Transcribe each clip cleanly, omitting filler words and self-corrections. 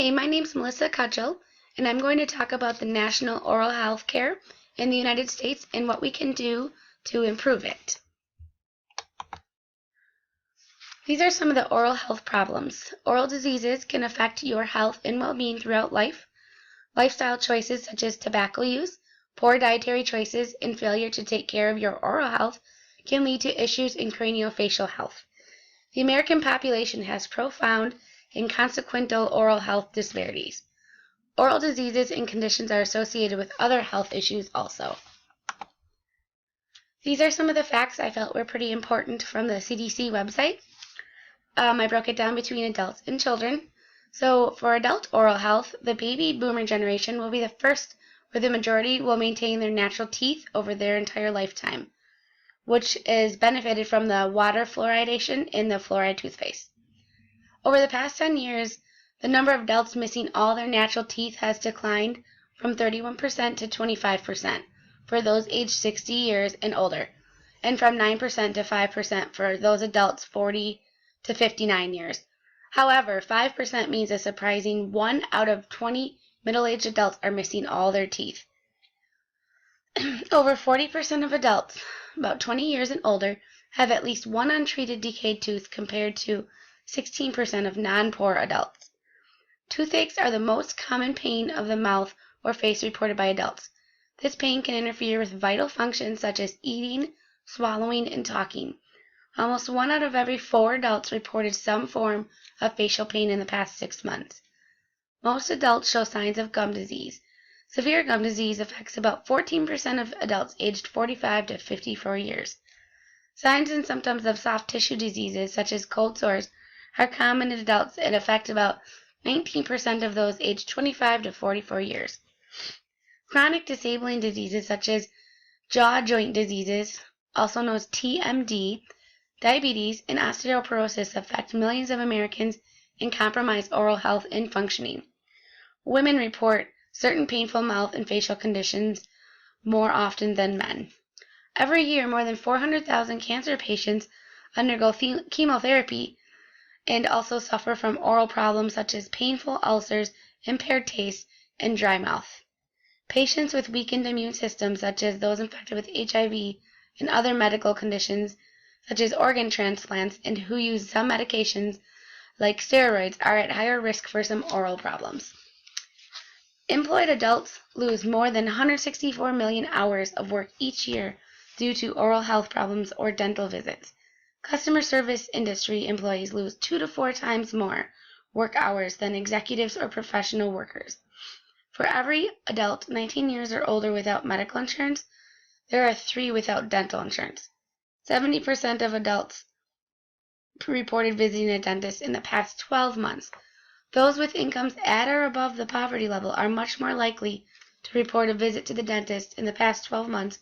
Hi, my name's Melissa Cudgel, and I'm going to talk about the national oral health care in the United States and what we can do to improve it. These are some of the oral health problems. Oral diseases can affect your health and well-being throughout life. Lifestyle choices such as tobacco use, poor dietary choices, and failure to take care of your oral health can lead to issues in craniofacial health. The American population has profound and consequential oral health disparities. Oral diseases and conditions are associated with other health issues also. These are some of the facts I felt were pretty important from the CDC website. I broke it down between adults and children. So for adult oral health, the baby boomer generation will be the first where the majority will maintain their natural teeth over their entire lifetime, which is benefited from the water fluoridation in the fluoride toothpaste. Over the past 10 years, the number of adults missing all their natural teeth has declined from 31% to 25% for those aged 60 years and older, and from 9% to 5% for those adults 40 to 59 years. However, 5% means a surprising 1 out of 20 middle-aged adults are missing all their teeth. Over 40% of adults, about 20 years and older, have at least one untreated decayed tooth compared to 16% of non-poor adults. Toothaches are the most common pain of the mouth or face reported by adults. This pain can interfere with vital functions such as eating, swallowing, and talking. Almost 1 out of every 4 adults reported some form of facial pain in the past 6 months. Most adults show signs of gum disease. Severe gum disease affects about 14% of adults aged 45 to 54 years. Signs and symptoms of soft tissue diseases such as cold sores are common in adults and affect about 19% of those aged 25 to 44 years. Chronic disabling diseases such as jaw joint diseases, also known as TMD, diabetes, and osteoporosis affect millions of Americans and compromise oral health and functioning. Women report certain painful mouth and facial conditions more often than men. Every year, more than 400,000 cancer patients undergo chemotherapy and also suffer from oral problems such as painful ulcers, impaired taste, and dry mouth. Patients with weakened immune systems, such as those infected with HIV and other medical conditions, such as organ transplants, and who use some medications like steroids, are at higher risk for some oral problems. Employed adults lose more than 164 million hours of work each year due to oral health problems or dental visits. Customer service industry employees lose 2 to 4 times more work hours than executives or professional workers. For every adult 19 years or older without medical insurance, there are 3 without dental insurance. 70% of adults reported visiting a dentist in the past 12 months. Those with incomes at or above the poverty level are much more likely to report a visit to the dentist in the past 12 months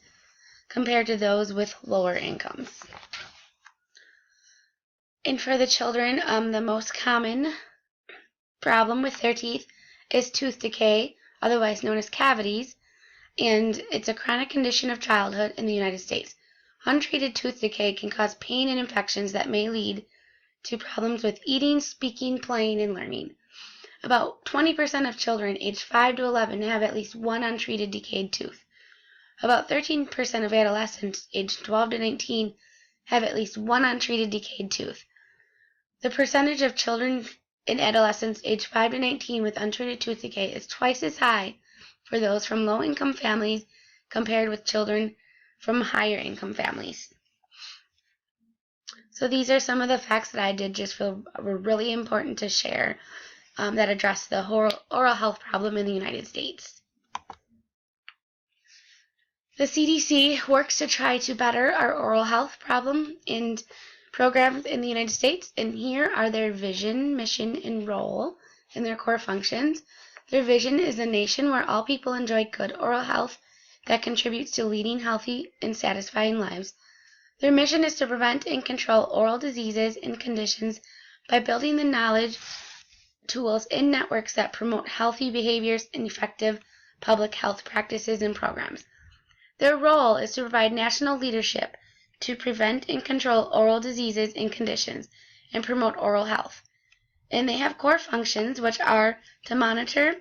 compared to those with lower incomes. And for the children, the most common problem with their teeth is tooth decay, otherwise known as cavities, and it's a chronic condition of childhood in the United States. Untreated tooth decay can cause pain and infections that may lead to problems with eating, speaking, playing, and learning. About 20% of children aged 5 to 11 have at least one untreated decayed tooth. About 13% of adolescents aged 12 to 19 have at least one untreated decayed tooth. The percentage of children and adolescents aged 5 to 19 with untreated tooth decay is twice as high for those from low-income families compared with children from higher-income families. So these are some of the facts that I did just feel were really important to share that address the oral health problem in the United States. The CDC works to try to better our oral health problem and programs in the United States, and here are their vision, mission, and role and their core functions. Their vision is a nation where all people enjoy good oral health that contributes to leading healthy and satisfying lives. Their mission is to prevent and control oral diseases and conditions by building the knowledge, tools, and networks that promote healthy behaviors and effective public health practices and programs. Their role is to provide national leadership to prevent and control oral diseases and conditions and promote oral health. And they have core functions, which are to monitor,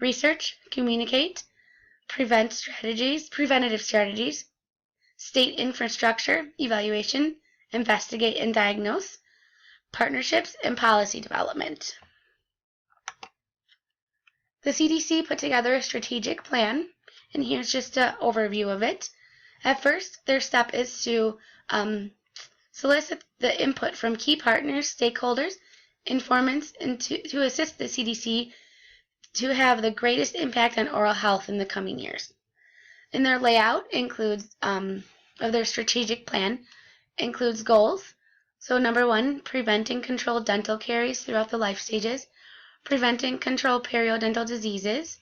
research, communicate, preventative strategies, state infrastructure, evaluation, investigate and diagnose, partnerships, and policy development. The CDC put together a strategic plan, and here's just an overview of it. At first, their step is to solicit the input from key partners, stakeholders, informants, and to assist the CDC to have the greatest impact on oral health in the coming years. And their layout includes of their strategic plan includes goals. So number 1, prevent and control dental caries throughout the life stages, prevent and control periodontal diseases,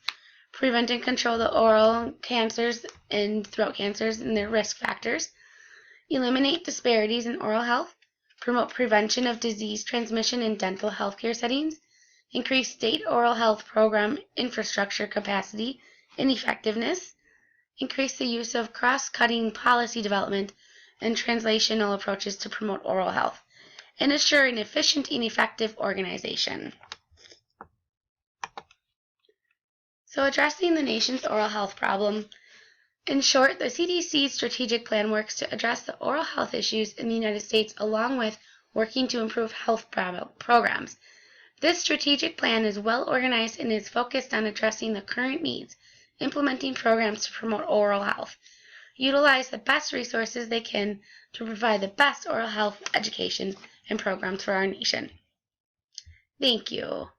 prevent and control the oral cancers and throat cancers and their risk factors, eliminate disparities in oral health, promote prevention of disease transmission in dental healthcare settings, increase state oral health program infrastructure capacity and effectiveness, increase the use of cross-cutting policy development and translational approaches to promote oral health, and assure an efficient and effective organization. So addressing the nation's oral health problem. In short, the CDC's strategic plan works to address the oral health issues in the United States along with working to improve health programs. This strategic plan is well organized and is focused on addressing the current needs, implementing programs to promote oral health, utilize the best resources they can to provide the best oral health education and programs for our nation. Thank you.